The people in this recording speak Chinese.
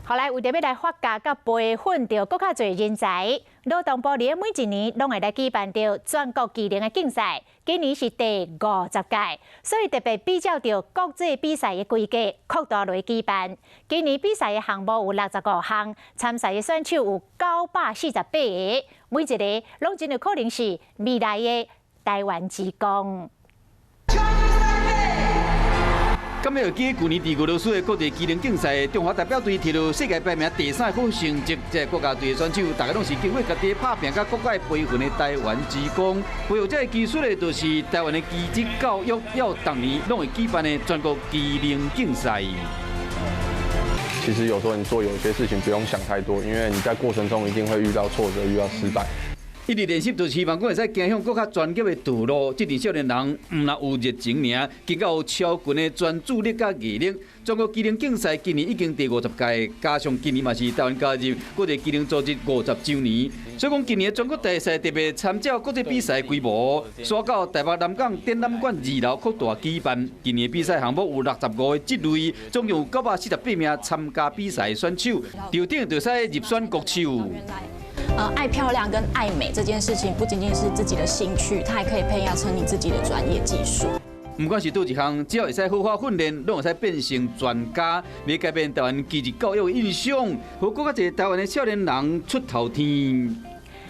后来为着要来发掘甲培训到更较侪人才，劳动部每一年拢会来举办到全国技能的竞赛，今年是第50届，所以特别比较到国际比赛的规格，扩大来举办。今年比赛的项目有65项，参赛的选手有948个，每一个拢真有可能是未来的台湾之光。 今日记去年伫俄罗斯的国际技能竞赛，中华代表队摕到世界排名第3的好成绩。这国家队的选手，大家拢是经过家己打拼，甲国家培训的台湾之光。培育这个技术的，就是台湾的技职教育，要当年拢会举办的全国技能竞赛。其实有时候你做有些事情不用想太多，因为你在过程中一定会遇到挫折，遇到失败。 一直练习，就是希望讲会使走向更较专业的道路。这群少年人唔若有热情尔，更加有超群的专注力甲毅力。全国技能竞赛今年已经第50届，加上今年嘛是台湾加入国际技能组织50周年，所以讲今年的全国大赛特别参照国际比赛规模，刷到台北南港展览馆2楼扩大举办。今年比赛项目有65个职类，总共有948名参加比赛选手，头顶就使入选国手。 爱漂亮跟爱美这件事情，不仅仅是自己的兴趣，它还可以培养成你自己的专业技术。不管是倒一项，只要会使好好训练，拢会使变成专家，要改变台湾技职教育的印象，和更加侪台湾的少年人出头天。